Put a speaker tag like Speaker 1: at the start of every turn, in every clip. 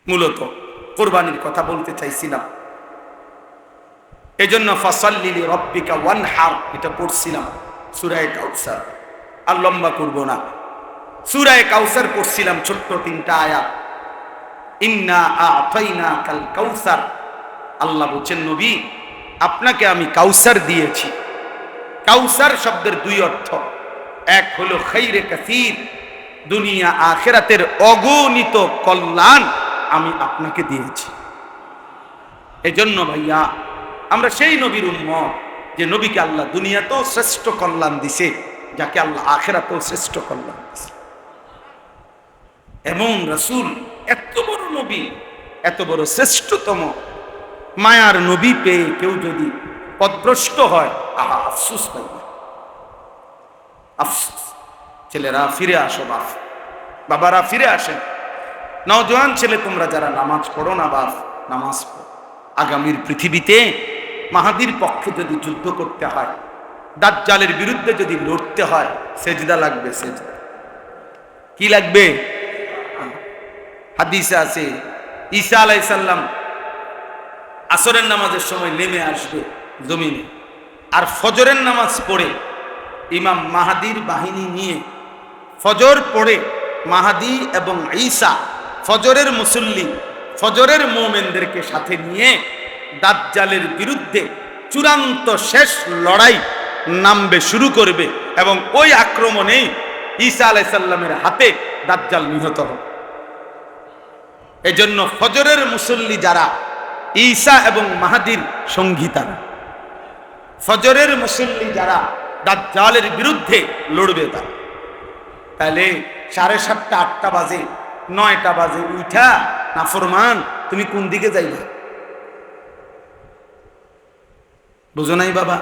Speaker 1: মূলত কুরবানির কথা বলতে চাইছিলাম। এজন্য ফাসাল্লি লিরাব্বিকা ওয়ানহার এটা পড়ছিলাম সূরা কাউসার। আর লম্বা করব না। সূরা কাউসার পড়ছিলাম, ছোট্ট 3টা আয়াত। ইন্না আ'তাইনাকাল কাউসার। আল্লাহ বলেন, নবী আপনাকে আমি কাউসার দিয়েছি। কাউসার শব্দের 2 অর্থ। এক হলো খাইরে কাসীর, দুনিয়া আখিরাতের অগণিত কল্যাণ আমি আপনাকে দিয়েছি। এজন্য ভাইয়া আমরা সেই নবীর উম্মত যে নবীকে আল্লাহ দুনিয়াতেও শ্রেষ্ঠ কল্যাণ দিছে, যাকে আল্লাহ আখিরাতেও শ্রেষ্ঠ কল্যাণ দিছে। এমন রাসূল, এত বড় নবী, এত বড় শ্রেষ্ঠতম মায়ার নবী পেয়ে কেউ যদি পথভ্রষ্ট হয়, আহা আফসোস পাইবে, আফসোস। ছেলেরা ফিরে আসো, বাপ বাবারা ফিরে আসেন। নওজোয়ান ছেলে তোমরা যারা নামাজ পড়ো না বাপ, নামাজ পড়ো। আগামীর পৃথিবীতে মাহাদির পক্ষে যদি যুদ্ধ করতে হয়, দাজ্জালের বিরুদ্ধে যদি লড়তে হয়, সেজদা লাগবে। সেজদা কি লাগবে? হাদিসে আছে ঈসা আলাইহিস সালাম আসরের নামাজের সময় নেমে আসবে জমিনে, আর ফজরের নামাজ পড়ে ইমাম মাহাদির বাহিনী নিয়ে ফজর পড়ে মাহাদি এবং ঈসা ফজরের মুসল্লি, ফজরের মুমিনদেরকে সাথে নিয়ে দাজ্জালের বিরুদ্ধে চূড়ান্ত শেষ লড়াই নামবে, শুরু করবে। এবং ওই আক্রমণেই ঈসা আলাইহিস সালামের হাতে দাজ্জাল নিহত হবে। এজন্য ফজরের মুসল্লি যারা ঈসা এবং মাহাদির সঙ্গী, তারা ফজরের মুসল্লি যারা দাজ্জালের বিরুদ্ধে লড়বে তারা। তাহলে 7:30 8টা বাজে, 9টা বাজে উঠা নাফরমান তুমি কোন দিকে যাইবা? বুঝো নাই বাবা?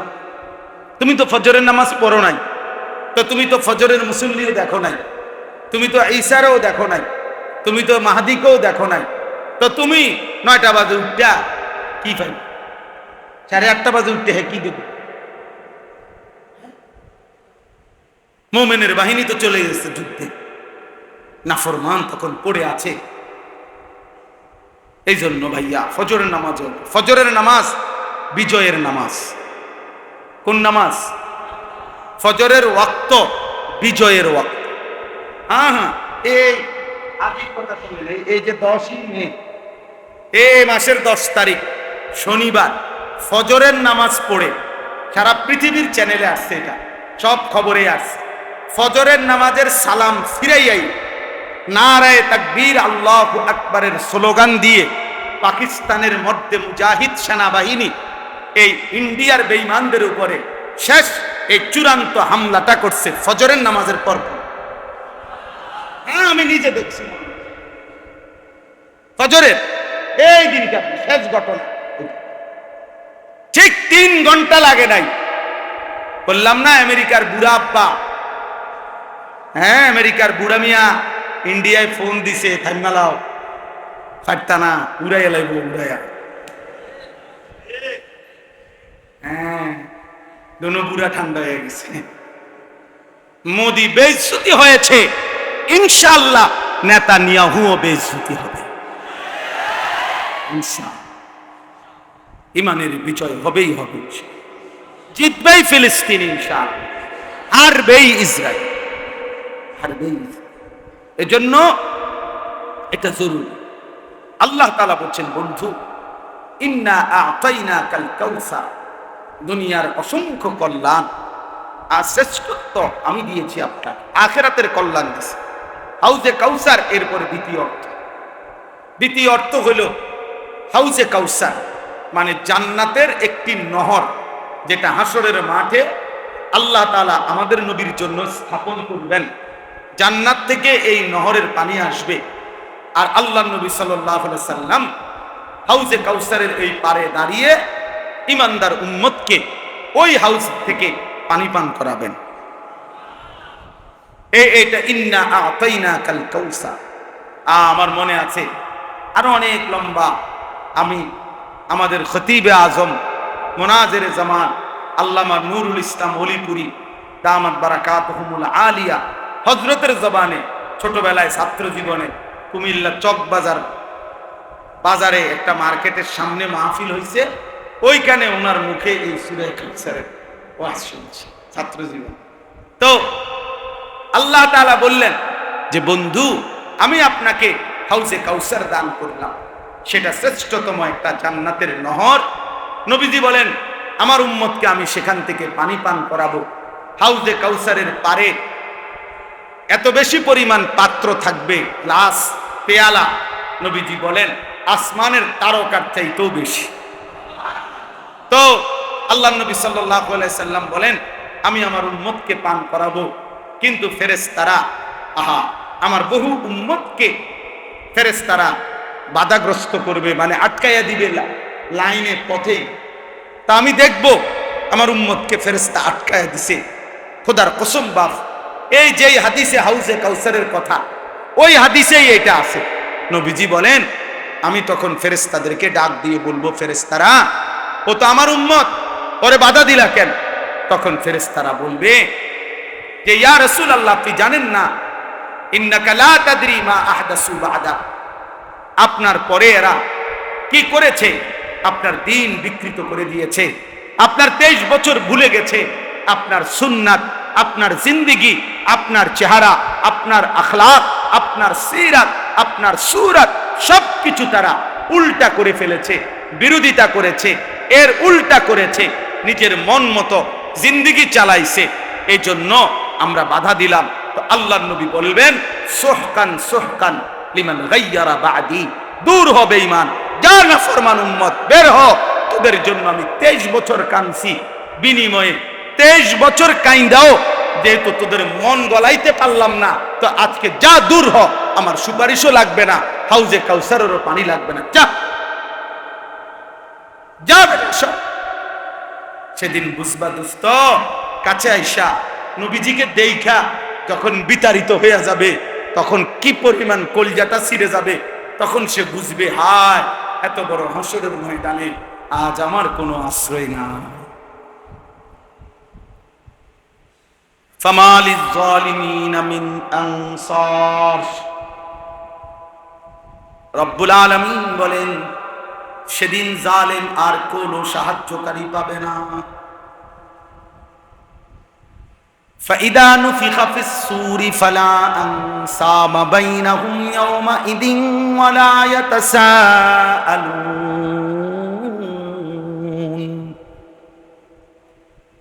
Speaker 1: তুমি তো ফজরের নামাজ পড়ো নাই, তো তুমি তো ফজরের মুসল্লিও দেখো নাই, তুমি তো ঈসারও দেখো নাই, তুমি তো মাহাদিকেও দেখো নাই, তো তুমি 9টা বাজে উঠা কি পাই? 8:30 বাজে উঠতে হ্যাঁ কি দেবে? মুমিনের বাহিনী তো চলে গেছে যুদ্ধে, নাফরমান তখন পড়ে আছে। এই জন্য ভাইয়া ফজরের নামাজ, ফজরের নামাজ বিজয়ের নামাজ। কোন নামাজ? ফজরের ওয়াক্ত বিজয়ের ওয়াক্ত। হ্যাঁ, এই আগের কথা শুনলে, এই যে 10ই মে, এই মাসের 10 তারিখ শনিবার ফজরের নামাজ পড়ে সারা পৃথিবীর চ্যানেলে আসছে, এটা সব খবরে আসছে। ফজরের নামাজের সালাম ফিরাইয়াই নারায়ে তাকবীর আল্লাহু আকবারের স্লোগান দিয়ে পাকিস্তানের মধ্যে মুজাহিদ সেনাবাহিনী এই ইন্ডিয়ার বেঈমানদের উপরে শেষ এই চূড়ান্ত হামলাটা করছে ফজরের নামাজের পর। হ্যাঁ, আমি নিজে দেখছি ফজরের এই দিনটা শেষ ঘটনা। ঠিক 3 ঘন্টা লাগে নাই। বললাম না আমেরিকার বুড়া আব্বা, হ্যাঁ আমেরিকার বুড়া মিয়া ইন্ডিয়ায় ফোন দিছে, থাইমালাও ফাটতা না, উড়াইয়া লাগবো উড়াইয়া। হ্যাঁ, দোনো বুড়া ঠান্ডা হয়ে গেছে। মোদি বেইজ্জতি হয়েছে, ইনশাআল্লাহ নেতানিয়াহুও বেইজ্জতি হবে। ইনশাআল্লাহ ইমানের বিজয় হবেই হবে। জিতবেই ফিলিস্তিন ইনশাআল্লাহ, হারবেই ইসরায়েল, হারবেই। এজন্য এটা জরুরি। আল্লাহ তাআলা বলছেন, বন্ধু ইন্না আ'তাইনাকাল কাউসার, দুনিয়ার অসংখ্য কল্যাণ আর শ্রেষ্ঠত্ব আমি দিয়েছি আপনাকে, আখিরাতের কল্যাণ দিয়েছি। হাউজে কাউসার এরপরে দ্বিতীয় অর্থ হলো হাউজে কাউসার মানে জান্নাতের একটি নহর, যেটা হাসরের মাঠে আল্লাহ তাআলা আমাদের নবীর জন্য স্থাপন করবেন। জান্নাত থেকে এই নহরের পানি আসবে, আর আল্লাহ নবী সাল্লাল্লাহু আলাইহি সাল্লাম হাউজে কাউসারের এই পারে দাঁড়িয়ে ইমানদার উম্মতকে ওই হাউজ থেকে পানি পান করাবেন। এটা ইন্না আ'তাইনাকাল কাউসার। আমার মনে আছে আরো অনেক লম্বা, আমি আমাদের খতিবে আজম মুনাজিরে জামান আল্লামা নুরুল ইসলাম অলিপুরি দামাত বারাকাতুহুমুল আলিয়া হযরতের জবানে ছোটবেলায় ছাত্র জীবনে কুমিল্লা চকবাজার বাজারে একটা মার্কেটের সামনে মাহফিল হয়েছে, ওইখানে ওনার মুখে এই সূরা কাউসারের ওয়াজ শুনছি ছাত্র জীবন। তো আল্লাহ তাআলা বললেন যে বন্ধু, আমি আপনাকে হাউজে কাউসার দান করলাম, সেটা শ্রেষ্ঠতম একটা জান্নাতের নহর। নবীজি বলেন আমার উম্মতকে আমি সেখান থেকে পানি পান করাবো। হাউজে কাউসারের পারে এত বেশি পরিমাণ পাত্র থাকবে, গ্লাস, পেয়ালা, নবীজি বলেন আসমানের তারকার চাইতেও বেশি। তো আল্লাহ নবী সাল্লাল্লাহু আলাইহি সাল্লাম বলেন আমি আমার উম্মতকে পান করাবো, কিন্তু ফেরেশতারা আমার বহু উম্মতকে ফেরেশতারা বাধাগ্রস্ত করবে, মানে আটকাইয়া দিবে লাইনে, পথে। তা আমি দেখব আমার উম্মতকে ফেরেশতা আটকাইয়া দিছে। খোদার কসম বাপ, এই যেই হাদিসে হাউজে কাউসারের কথা, ওই হাদিসেই এটা আছে। নবীজি বলেন আমি তখন ফেরেশতাদেরকে ডাক দিয়ে বলবো, ফেরেশতারা ও তো আমার উম্মত, ওরে বাধা দিলা কেন? তখন ফেরেশতারা বলবে যে ইয়া রাসূলুল্লাহ, আপনি জানেন না, ইন্নাকা লা তাদরি মা আহদাসু বাদা, আপনার পরে এরা কি করেছে, আপনার দ্বীন বিকৃত করে দিয়েছে, আপনার 23 বছর ভুলে গেছে, আপনার সুন্নাত, আপনার জিন্দেগি, আপনার চেহারা, আপনার আখলাক, আপনার সিরাত, আপনার সূরত সবকিছু তারা উল্টা করে ফেলেছে, বিরোধিতা করেছে, এর উল্টা করেছে, নিজের মন মতো জিন্দেগি চালাইছে। এই জন্য আমরা বাধা দিলাম। তো আল্লাহর নবী বলবেন সুহকান সুহকান লিমান গায়্যারা বাদি, দূর হবে ঈমান, যা নাফরমান উম্মত বের হ, তোদের জন্য আমি 23 বছর কাঁদছি, বিনিময়ে 23 বছর কাইন্দাও যেহেতু তোদের মন গলাইতে পারলাম না, তো আজকে যা দূর হ, আমার সুপারিশও লাগবে না, হাউজে কাউসারেরও পানি লাগবে না, যা যা বেটা সব। সেদিন বুঝবা দোস্ত, কাছে আইসা নবীজিকে দেইখা যখন বিতাড়িত হয়ে যাবে, তখন কি পরিমাণ কলজাটা ছিঁড়ে যাবে, তখন সে বুঝবে হায় এত বড় হাসরের ময়দানে আজ আমার কোনো আশ্রয় না। ফামালিজ জালিমিনা মিন আনসার, রব্বুল আলামিন বলেন সেদিন জালেম আর কোনো সাহায্যকারী পাবে না। فإذا نفخ في الصور فلا أنساب بينهم يومئذ ولا يتساءلون।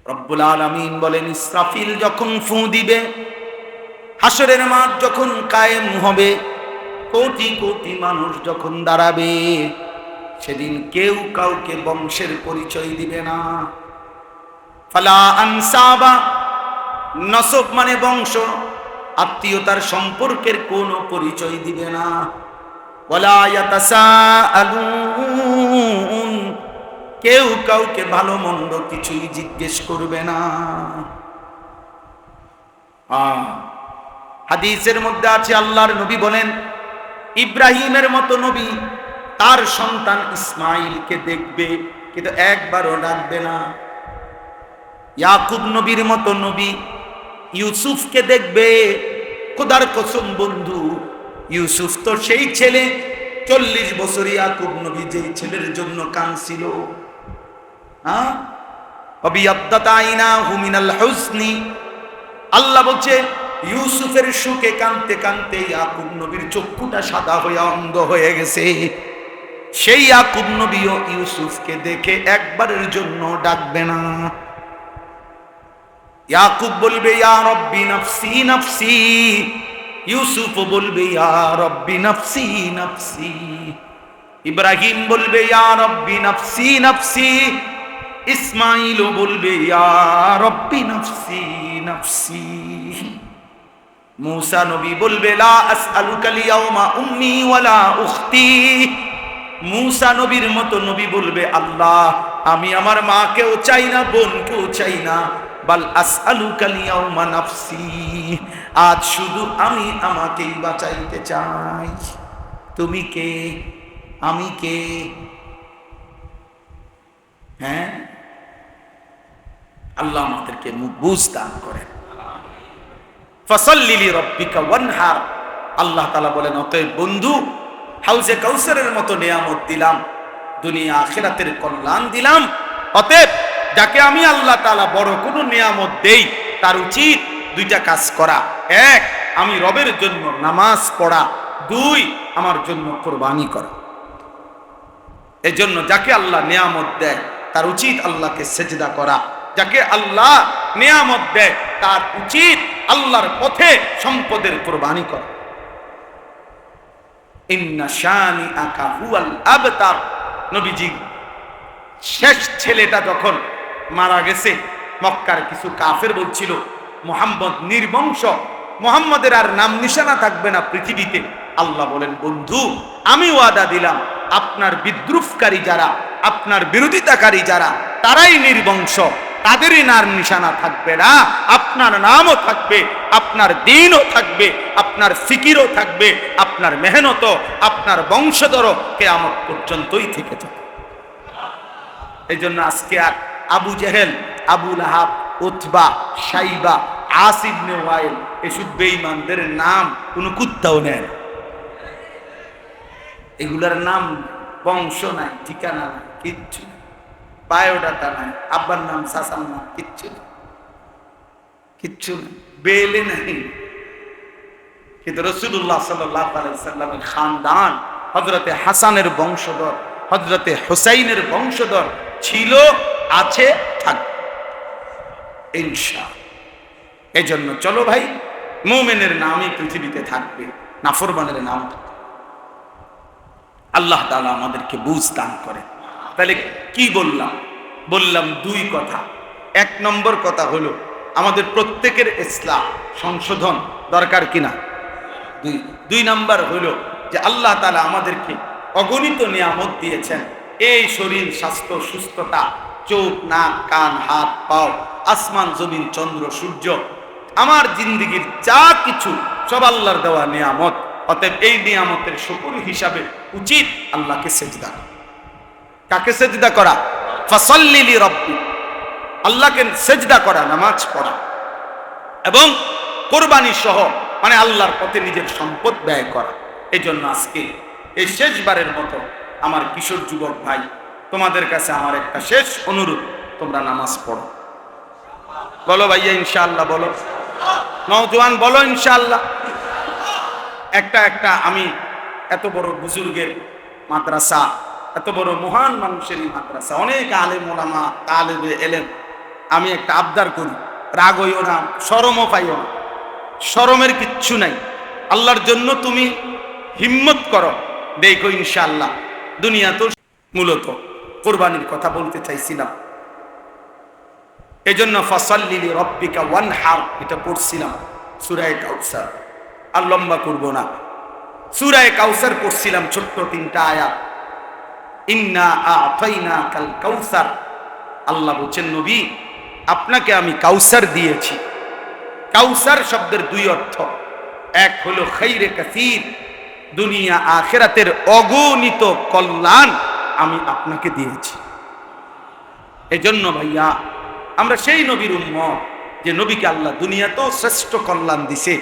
Speaker 1: রব্বুল আলামিন বলেন ইসরাফিল যখন ফু দিবে, হাসরের মাঠ যখন কায়েম হবে, কোটি কোটি মানুষ যখন দাঁড়াবে, সেদিন কেউ কাউকে বংশের পরিচয় দিবে না। ফালা আনসাবা, নসব মানে বংশ, আত্মীয়তার সম্পর্কের কোনো পরিচয় দিবে না। ওয়ালা ইয়াতাসাআলুন, কেউ কাউকে ভালো মন্দ কিছুই জিজ্ঞেস করবে না। হাদিসের মধ্যে আছে আল্লাহর নবী বলেন ইব্রাহিমের মতো নবী তার সন্তান ইসমাইলকে দেখবে, কিন্তু একবারও ডাকবে না। ইয়াকুব নবীর মতো নবী ইউসুফকে দেখবে। খোদার কসম বন্ধু, ইউসুফ তো সেই ছেলে, 40 বছর ইয়াকুব নবী যেই ছেলের জন্য কাঁদছিল, অবিয়াদ্দাত আইনাহু মিনাল হুসনি, আল্লাহ বলছে ইউসুফের সুখে কাঁদতে কাঁদতে ইয়াকুব নবীর চক্ষুটা সাদা হয়ে অন্ধ হয়ে গেছে। সেই ইয়াকুব নবীও ইউসুফকে দেখে একবারের জন্য ডাকবে না। ইয়াকুব বলবে ইয়া রব্বি নফসি নফসি, ইউসুফ বলবে ইয়া রব্বি নফসি নফসি, ইব্রাহিম বলবে ইয়া রব্বি নফসি নফসি, ইসমাইল বলবে ইয়া রব্বি নফসি নফসি, মূসা নবী বলবে লা আসআলুকাল ইয়াউমা উম্মি ওয়ালা উখতি, মূসা নবীর মতো নবী বলবে আল্লাহ আমি আমার মাকেও চাই না, বোনকেও চাই না, বাল আসআলুকাল ইয়াউমা নাফসি, আজ শুধু আমি আমাকেই বাঁচাইতে চাই। তুমি কে, আমি কে? হ্যাঁ, আল্লাহ আমাদেরকে বুঝ দান করেন। ফাসাল্লি লিরাব্বিকা ওয়ানহার, আল্লাহ তাআলা বলেন অতএব বন্ধু হাউজে কাউসারের মতো নিয়ামত দিলাম, দুনিয়া আখিরাতের কল্যাণ দিলাম। অতএব যাকে আমি আল্লাহ তাআলা বড় কোনো নিয়ামত দেই, তার উচিত দুইটা কাজ করা। এক, আমি রবের জন্য নামাজ পড়া। দুই, আমার জন্য কোরবানি করা। এজন্য যাকে আল্লাহ নিয়ামত দেয় তার উচিত আল্লাহকে সেজদা করা। যাকে আল্লাহ নিয়ামত দেয় তার উচিত আল্লাহর পথে সম্পদের কোরবানি করা। ইন্না শানিআকা হুয়াল আবতার। নবীজি শেষ ছেলেটা যখন মারা গেছে, মক্কার কিছু কাফের বলছিল মুহাম্মদ নির্বংশ, মুহাম্মদের আর নাম নিশানা থাকবে না পৃথিবীতে। আল্লাহ বলেন, বন্ধু আমি ওয়াদা দিলাম আপনার বিদ্রুপকারী যারা, আপনার বিরোধিতাকারী যারা, তারাই নির্বংশ, তাদেরই নাম নিশানা থাকবে না। আপনার নামও থাকবে, আপনার দ্বীনও থাকবে, আপনার ফিকিরও থাকবে, আপনার মেহনতও, আপনার বংশধরও কিয়ামত পর্যন্তই থেকে যাবে। এই জন্য আজকে আর আবু জেহেল, আবু লাহাব, উতবা, সাইবা, আস ইবনে ওয়াইল এসব বেঈমানদের নাম কোনো কুত্তাও নেয় না। এগুলার নাম বংশ নাই, ঠিকানা নাই, কিচ্ছু নাই, বায়োডাটা নাই, আব্বার নাম, চাচার নাম, কিচ্ছু নেই, কিচ্ছু নেই, বেলে নাই। কিন্তু রাসূলুল্লাহ সাল্লাল্লাহু আলাইহি সাল্লামের খানদান হযরতে হাসানের বংশধর, হযরতে হুসাইনের বংশধর ছিল, আছে, থাকবে ইনশাআল্লাহ। এজন্য চলো ভাই, মুমিনের নামই পৃথিবীতে থাকবে, নাফরমানের নাম থাকবে। আল্লাহ তাআলা আমাদেরকে বুঝ দান করে। তাহলে কি বললাম? বললাম দুই কথা। এক নম্বর কথা হলো আমাদের প্রত্যেকের ইসলাম সংশোধন দরকার কিনা। দুই নাম্বার হলো যে আল্লাহ তাআলা আমাদেরকে অগণিত নিয়ামত দিয়েছেন। এই শরীর, স্বাস্থ্য, সুস্থতা, চোখ, নাক, কান, হাত, পাও, আসমান, জমিন, চন্দ্র, সূর্য, আমার জিন্দেগির যা কিছু সব আল্লাহর দেওয়া নিয়ামত। অতএব এই নিয়ামতের শুকর হিসাবে উচিত আল্লাহকে সেজদা করা। কাকে সেজদা করা? ফাসাল্লি লিরাব্বিক, আল্লাহকে সেজদা করা, নামাজ পড়া এবং কোরবানি সহ, মানে আল্লাহর পথে নিজের সম্পদ ব্যয় করা। এই জন্য আজকে এই শেষবারের মতো আমার কিশোর যুবক ভাই, তোমাদের কাছে আমার একটা শেষ অনুরোধ, তোমরা নামাজ পড়ো। বলো ভাইয়া ইনশাআল্লাহ, বলো নওজোয়ান, বলো ইনশাআল্লাহ। একটা আমি এত বড় বুজুর্গের মাদ্রাসা, এত বড় মহান মানুষের মাদ্রাসা, অনেক আলেম ওলামা, তালেবে এলেম, আমি একটা আবদার করি, রাগ হইও না, শরমও পাইও না, শরমের কিচ্ছু নাই। আল্লাহর জন্য তুমি হিম্মত করো, দেখো ইনশাআল্লাহ। দুনিয়া তো মূলত কোরবানির কথা বলতে চাইছিলাম, এই জন্য ফাসাল্লি লিরাব্বিকা ওয়ানহার এটা পড়ছিলাম, সূরা কাউসার। আর লম্বা করব না, সূরা কাউসার পড়ছিলাম, ছোট্ট তিনটা আয়াত। ইন্না আ'তাইনাকাল কাউসার, আল্লাহ বলছেন নবী আপনাকে আমি কাউসার দিয়েছি। কাউসার শব্দের দুই অর্থ, এক হলো খাইরে কাসীর, দুনিয়া আখিরাতের অগণিত কল্যাণ আমি আপনাকে দিয়েছি। এজন্য ভাইয়া আমরা সেই নবীর উম্মত যে নবীকে আল্লাহ দুনিয়াতেও শ্রেষ্ঠ কল্যাণ দিছে,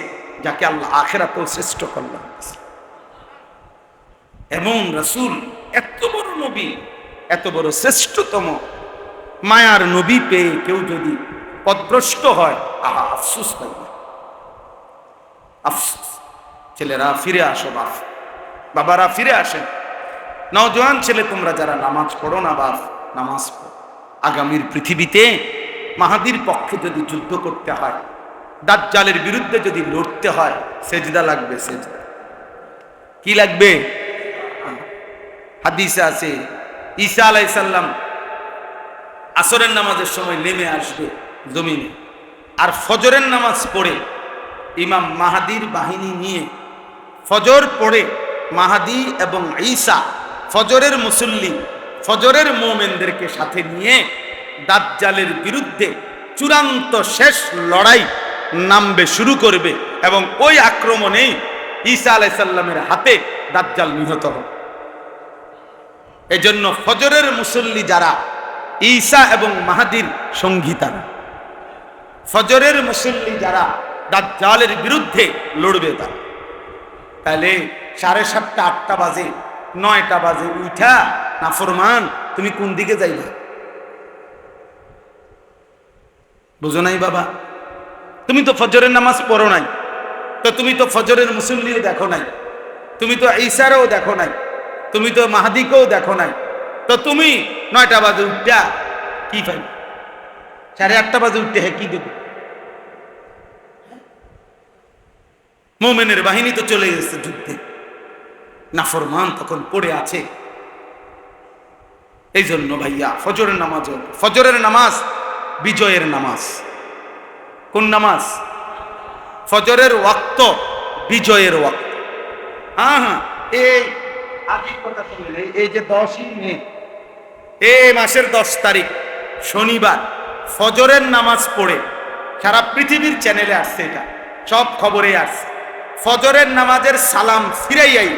Speaker 1: যাকে আল্লাহ আখিরাতেও শ্রেষ্ঠ কল্যাণ দিছে। এমন রাসূল, এত বড় নবী, এত বড় শ্রেষ্ঠতম মায়ার নবী পেয়ে কেউ যদি পথভ্রষ্ট হয়, আহা আফসোস পাইবে, আফসোস। ছেলেরা ফিরে আসো, বাপ বাবারা ফিরে আসেন। নওজোয়ান ছেলে তোমরা যারা নামাজ পড়ো না বাপ, নামাজ পড়ো। আগামীর পৃথিবীতে মাহাদির পক্ষে যদি যুদ্ধ করতে হয়, দাজ্জালের বিরুদ্ধে যদি লড়তে হয়, সেজদা লাগবে। সেজদা কি লাগবে? হাদিসে আছে ঈসা আলাইহিস সালাম আসরের নামাজের সময় নেমে আসবে জমিনে, আর ফজরের নামাজ পড়ে ইমাম মাহাদির বাহিনী নিয়ে, ফজর পড়ে মাহাদি এবং ঈসা ফজরের মুসল্লি, ফজরের মুমিনদেরকে সাথে নিয়ে দাজ্জালের বিরুদ্ধে চূড়ান্ত শেষ লড়াই নামবে, শুরু করবে, এবং ওই আক্রমণেই ঈসা আলাইহিস সালামের হাতে দাজ্জাল নিহত হবে। এজন্য ফজরের মুসল্লি যারা, ঈসা এবং মাহাদির সঙ্গী তারা। ফজরের মুসল্লি যারা, দাজ্জালের বিরুদ্ধে লড়বে তারা। তাহলে 7:30 8টা বাজে 9টা বাজে উঠা নাফরমান তুমি কোন দিকে যাইবা? বুঝো নাই বাবা? তুমি তো ফজরের নামাজ পড়ো নাই, তো তুমি তো ফজরের মুসল্লিও দেখো নাই, তুমি তো ঈসারও দেখো নাই, তুমি তো মাহাদিকেও দেখো নাই, তো তুমি 9টা বাজে উঠা কি পাই? 8:30 বাজে উঠতে হ্যাঁ কি দেবে? মোমেনের বাহিনী তো চলে গেছে যুদ্ধে, নাফরমান তখন পড়ে আছে। এই জন্য ভাইয়া ফজরের নামাজ, ফজরের নামাজ বিজয়ের নামাজ। কোন নামাজ? ফজরের ওয়াক্ত বিজয়ের ওয়াক্ত। হ্যাঁ, এই আগের কথা শুনলেন, এই যে 10ই মে, এই মাসের 10 তারিখ শনিবার ফজরের নামাজ পড়ে সারা পৃথিবীর চ্যানেলে আসছে, এটা সব খবরে আসছে। ফজরের নামাজের সালাম ফিরাইয়াই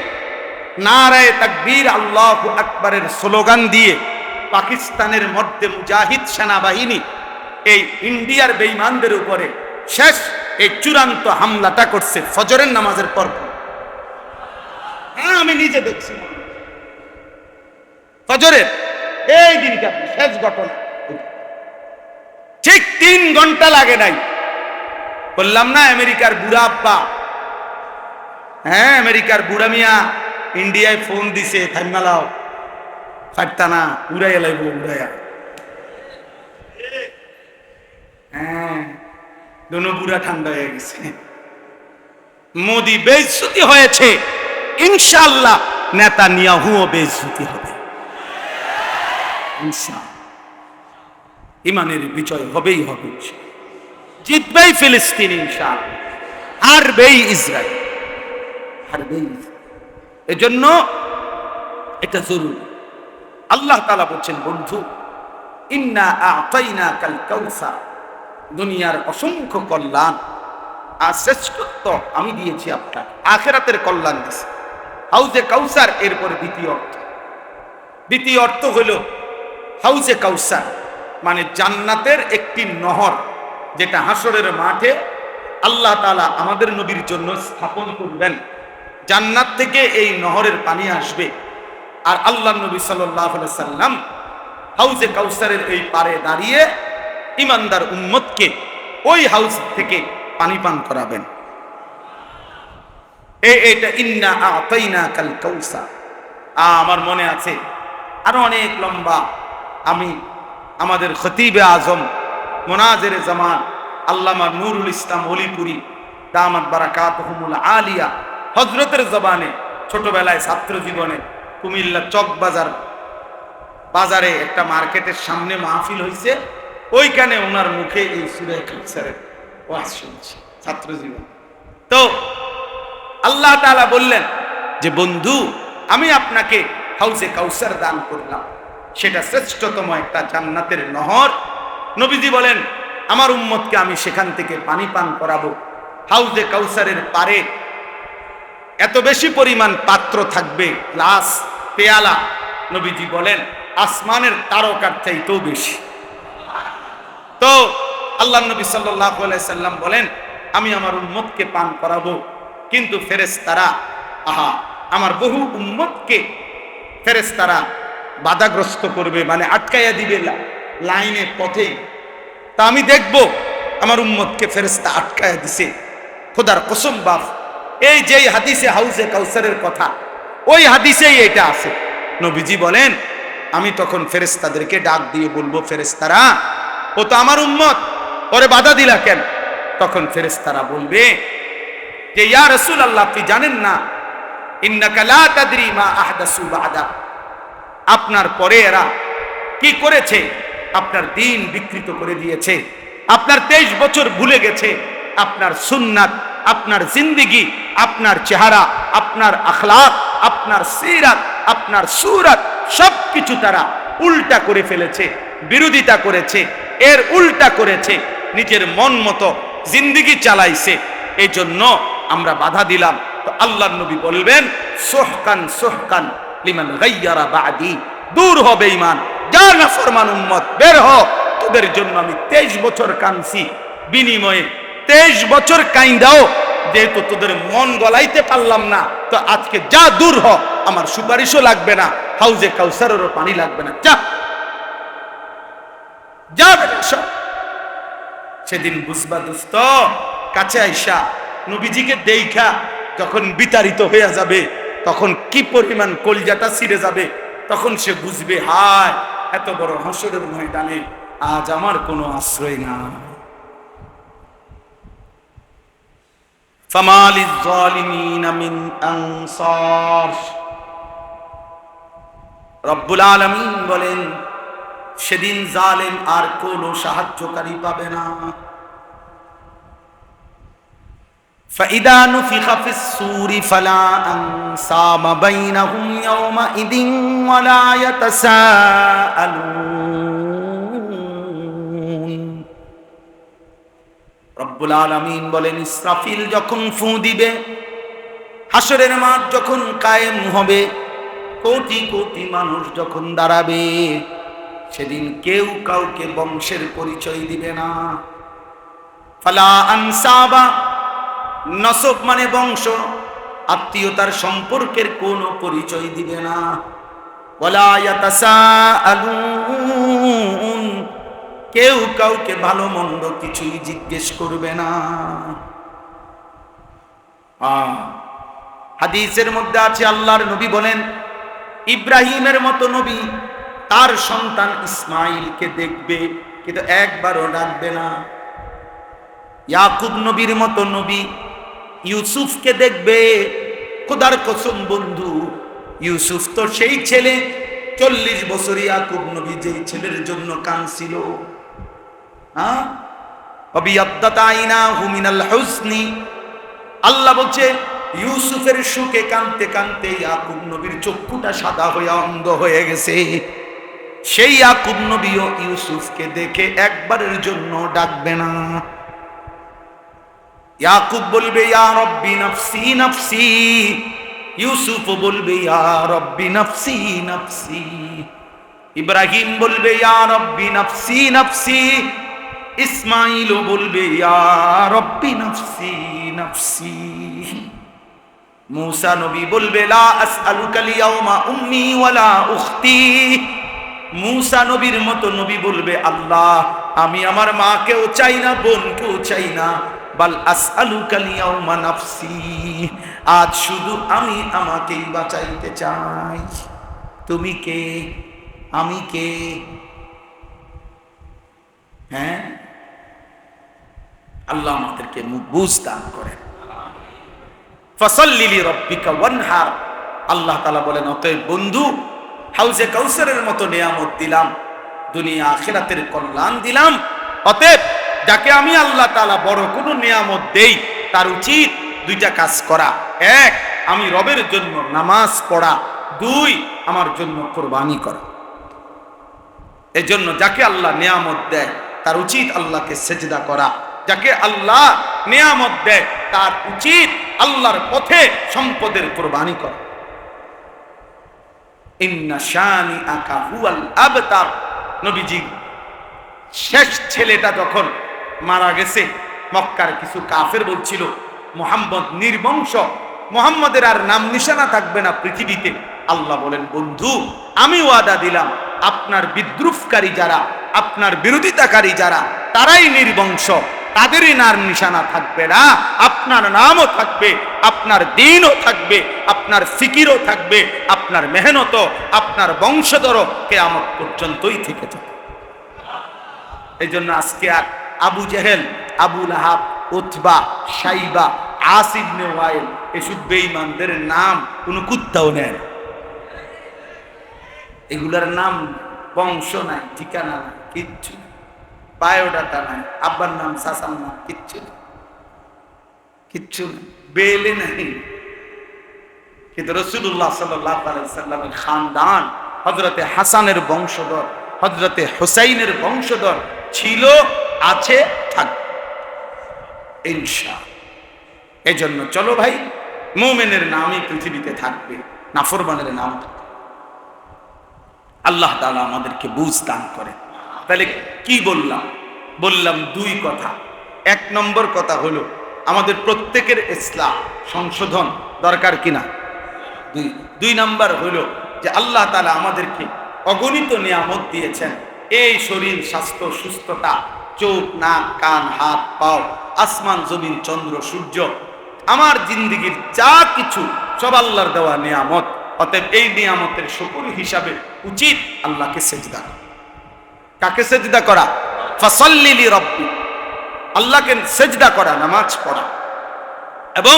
Speaker 1: নারায়ে তাকবীর আল্লাহু আকবারের স্লোগান দিয়ে পাকিস্তানের মধ্যে মুজাহিদ সেনাবাহিনী এই ইন্ডিয়ার বেঈমানদের উপরে শেষ এই চূড়ান্ত হামলাটা করছে ফজরের নামাজের পর। হ্যাঁ, আমি নিজে দেখছি ফজরের এই দিনটা শেষ ঘটনা। ঠিক 3 ঘন্টা লাগে নাই, বললাম না আমেরিকার বুড়া আব্বা, হ্যাঁ আমেরিকার বুড়া মিয়া ইন্ডিয়ায় ফোন দিছে, থাইমালাও ফাটতানা উড়াইয়া লাগবো উড়াইয়া। হ্যাঁ, দোনো বুড়া ঠান্ডা হয়ে গেছে। মোদি বেইজ্জতি হয়েছে, ইনশাআল্লাহ নেতানিয়াহুও বেইজ্জতি হবে ইনশাআল্লাহ। ইমানের বিজয় হবেই হবে, জিতবেই ফিলিস্তিন ইনশাআল্লাহ, হারবেই ইসরায়েল, হারবেই ইসরায়েল। এজন্য এটা জরুরি। আল্লাহ তাআলা বলছেন, বন্ধু ইন্না আ'তাইনাকাল কাউসার, দুনিয়ার অসংখ্য কল্যাণ আর শ্রেষ্ঠত্ব আমি দিয়েছি আপনাকে, আখিরাতের কল্যাণ দিয়েছি। হাউজে কাউসার এরপরে দ্বিতীয় অর্থ হলো হাউজে কাউসার মানে জান্নাতের একটি নহর, যেটা হাসরের মাঠে আল্লাহ তাআলা আমাদের নবীর জন্য স্থাপন করবেন। জান্নাত থেকে এই নহরের পানি আসবে, আর আল্লাহ নবী সাল্লাল্লাহু আলাইহি সাল্লাম হাউজে কাউসারের এই পারে দাঁড়িয়ে ইমানদার উম্মতকে ওই হাউজ থেকে পানি পান করাবেন। এটা ইন্না আ'তাইনাকাল কাউসার। আমার মনে আছে আরো অনেক লম্বা, আমি আমাদের খতিবে আজম মুনাজিরে জামান আল্লামা নুরুল ইসলাম অলিপুরি দামাত বারাকাতুহুমুল আলিয়া হযরতের জবানে ছোটবেলায় ছাত্র জীবনে কুমিল্লা চক বাজারে একটা মার্কেটের সামনে মাহফিল হয়েছে, ওইখানে ওনার মুখে এই সূরা কাউসারের ওয়াজ শুনছি ছাত্র জীবন। তো আল্লাহ তাআলা বললেন যে বন্ধু আমি আপনাকে হাউজে কাউসার দান করলাম, সেটা শ্রেষ্ঠতম একটা জান্নাতের নহর। নবীজি বলেন আমার উম্মতকে আমি সেখান থেকে পানি পান করাবো। হাউজে কাউসারের পারে এত বেশি পরিমাণ পাত্র থাকবে, গ্লাস পেয়ালা, নবীজি বলেন আসমানের তারকার চাইতেও বেশি। তো আল্লাহ নবী সাল্লাল্লাহু আলাইহি সাল্লাম বলেন আমি আমার উম্মতকে পান করাবো, কিন্তু ফেরেশতারা আমার বহু উম্মতকে ফেরেশতারা বাধাগ্রস্ত করবে, মানে আটকাইয়া দিবে লাইনে পথে। তা আমি দেখব আমার উম্মতকে ফেরেশতা আটকাইয়া দিছে। খোদার কসম বাপ, এই যেই হাদিসে হাউজে কাউসারের কথা, ওই হাদিসেই এটা আছে। নবীজি বলেন আমি তখন ফেরেশতাদেরকে ডাক দিয়ে বলবো, ফেরেশতারা ও তো আমার উম্মত, ওরে বাধা দিলা কেন? তখন ফেরেশতারা বলবে যে ইয়া রাসূলুল্লাহ আপনি জানেন না, ইন্নাকা লা তাদরি মা আহদাসু বাদা, আপনার পরে এরা কি করেছে, আপনার দ্বীন বিকৃত করে দিয়েছে, আপনার 23 বছর ভুলে গেছে, আপনার সুন্নাত, আপনার জিন্দেগি, আপনার চেহারা, আপনার আখলাক, আপনার সিরাত, আপনার সূরত সবকিছু তারা উল্টা করে ফেলেছে, বিরোধিতা করেছে, এর উল্টা করেছে, নিজের মন মতো জিন্দেগি চালাইছে। এই জন্য আমরা বাধা দিলাম। তো আল্লাহর নবী বলবেন সুহকান সুহকান লিমান গায়্যারা বাদি, দূর হবে ঈমান, যা নাফরমান উম্মত বের হ, তোদের জন্য আমি 23 বছর কাঁদছি, বিনিময়ে 23 বছর কাইন্দাও যেহেতু তোদের মন গলাইতে পারলাম না, তো আজকে যা দূর হ, আমার সুপারিশও লাগবে না, হাউজে কাউসারেরও পানি লাগবে না, যা যা বেটা সব। সেদিন বুঝবা দোস্ত, কাছে আইসা নবীজিকে দেইখা যখন বিতাড়িত হয়ে যাবে, তখন কি পরিমাণ কলজাটা ছিঁড়ে যাবে, তখন সে বুঝবে হায় এত বড় হাসরের ময়দানে আজ আমার কোনো আশ্রয় না। ফামালিজ জালিমিনা মিন আনসার। রব্বুল আলামিন বলেন সেদিন জালেম আর কোনো সাহায্যকারী পাবে না। فإذا نفخ في الصور فلا أنساب بينهم يومئذ ولا يتساءلون। রব্বুল আলামিন বলেন ইসরাফিল যখন ফু দিবে, হাসরের মাঠ যখন কায়েম হবে, কোটি কোটি মানুষ যখন দাঁড়াবে, সেদিন কেউ কাউকে বংশের পরিচয় দিবে না। ফালা আনসাবা, নসব মানে বংশ, আত্মীয়তার সম্পর্কের কোনো পরিচয় দিবে না। ওয়ালা ইয়াতাসাআলুন, কেউ কাউকে ভালো মন্দ কিছুই জিজ্ঞেস করবে না। হাদিসের মধ্যে আছে আল্লাহর নবী বলেন ইব্রাহিমের মতো নবী তার সন্তান ইসমাইলকে দেখবে, কিন্তু একবারও ডাকবে না। ইয়াকুব নবীর মতো নবী ইউসুফকে দেখবে, খোদার কসম বন্ধু, ইউসুফ তো সেই ছেলে 40 বছর ইয়াকুব নবী যেই ছেলের জন্য কাঁদছিল, অবিয়াদ্দাত আইনাহু মিনাল হুসনি। আল্লাহ বলছে ইউসুফের সুখে কাঁদতে কাঁদতে ইয়াকুব নবীর চক্ষুটা সাদা হয়ে অন্ধ হয়ে গেছে। সেই ইয়াকুব নবীও ইউসুফকে দেখে একবারের জন্য ডাকবে না। ইয়াকুব বলবে ইয়া রব্বি নফসি নফসি, ইউসুফ বলবে ইয়া রব্বি নফসি নফসি, ইব্রাহিম বলবে ইয়া রব্বি নফসি নফসি, ইসমাইল বলবে ইয়া রব্বি নফসি নফসি। মূসা নবী বলবে লা আসআলুকাল ইয়াউমা উম্মি ওয়ালা উখতি। মূসা নবীর মতো নবী বলবে আল্লাহ আমি আমার মাকেও চাই না, বোনকেও চাই না, বাল আসআলুকাল ইয়াউমা নাফসি, আজ শুধু আমি আমাকেই বাঁচাইতে চাই। তুমি কে, আমি কে? হ্যাঁ, আল্লাহ আমাদেরকে বুঝ দান করেন। ফাসাল্লি লিরাব্বিকা ওয়ানহার। আল্লাহ তাআলা বলেন অতএব বন্ধু, হাউজে কাউসারের মতো নিয়ামত দিলাম, দুনিয়া আখিরাতের কল্যাণ দিলাম। অতএব যাকে আমি আল্লাহ তাআলা বড় কোনো নিয়ামত দেই, তার উচিত দুইটা কাজ করা। এক, আমি রবের জন্য নামাজ পড়া। দুই, আমার জন্য কোরবানি করা। এজন্য যাকে আল্লাহ নিয়ামত দেয় তার উচিত আল্লাহকে সেজদা করা। যাকে আল্লাহ নিয়ামত দেয় তার উচিত আল্লাহর পথে সম্পদের কোরবানি করা। ইন্না শানিআকা হুয়াল আবতার। নবীজি শেষ ছেলেটা যখন মারা গেছে, মক্কার কিছু কাফের বলছিল মুহাম্মদ নির্বংশ, মুহাম্মদের আর নাম নিশানা থাকবে না পৃথিবীতে। আল্লাহ বলেন বন্ধু আমি ওয়াদা দিলাম আপনার বিদ্রুপকারী যারা, আপনার বিরোধিতাকারী যারা, তারাই নির্বংশ, তাদেরই নাম নিশানা থাকবে না, আপনার নামও থাকবে, আপনার দিনও থাকবে, আপনার ফিকিরও থাকবে, আপনার মেহনতও, আপনার বংশধরও কিয়ামত পর্যন্তই থেকে যাবে। এই জন্য আজকে আর আবু জেহেল, আবু লাহাব, উতবা, সাইবা, আস ইবনে ওয়াইল এসব বেঈমানদের নাম কোনো কুত্তাও নেয় না। এগুলার নাম বংশ নাই, ঠিকানা নাই, কিচ্ছু নাই, বায়োডাটা নাই, আব্বার নাম চাচার নাম কিচ্ছু নেই, কিচ্ছু নেই, বেলে নাই। কিন্তু রাসূলুল্লাহ সাল্লাল্লাহু আলাইহি সাল্লামের খানদান হযরতে হাসানের বংশধর, হযরতে হুসাইনের বংশধর ছিল, আছে, থাকবে ইনশাআল্লাহ। এজন্য চলো ভাই, মুমিনের নামই পৃথিবীতে থাকবে, নাফরমানের নাম থাকবে। আল্লাহ তাআলা আমাদেরকে বুঝ দান করে। তাহলে কি বললাম? বললাম দুই কথা। এক নম্বর কথা হলো আমাদের প্রত্যেকের ইসলাম সংশোধন দরকার কিনা? দুই নাম্বার হলো যে আল্লাহ তাআলা আমাদেরকে অগণিত নিয়ামত দিয়েছেন। এই শরীর, স্বাস্থ্য, সুস্থতা, চোখ, নাক, কান, হাত, পাও, আসমান, জমিন, চন্দ্র, সূর্য, আমার জিন্দেগির যা কিছু সব আল্লাহর দেওয়া নিয়ামত। অতএব এই নিয়ামতের শুকর হিসাবে উচিত আল্লাহকে সেজদা করা। কাকে সেজদা করা? ফাসাল্লি লিরাব্বিক, আল্লাহকে সেজদা করা, নামাজ পড়া এবং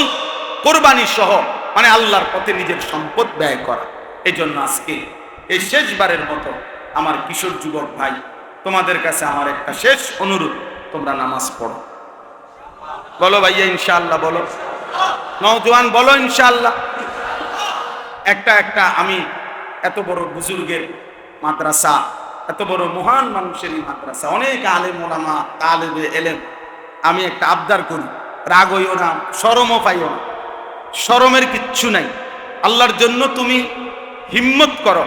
Speaker 1: কোরবানি সহ, মানে আল্লাহর পথে নিজের সম্পদ ব্যয় করা। এই জন্য আজকে এই শেষবারের মতো আমার কিশোর যুবক ভাই, তোমাদের কাছে আমার একটা শেষ অনুরোধ, তোমরা নামাজ পড়ো। বলো ভাইয়া ইনশাআল্লাহ, বলো নওজোয়ান, বলো ইনশাআল্লাহ। একটা আমি এত বড় বুজুর্গের মাদ্রাসা, এত বড় মহান মানুষের মাদ্রাসা, অনেক আলেম ওলামা, তালেবে এলেম, আমি একটা আবদার করি, রাগ হইও না, শরমও পাইও না, শরমের কিচ্ছু নাই। আল্লাহর জন্য তুমি হিম্মত করো,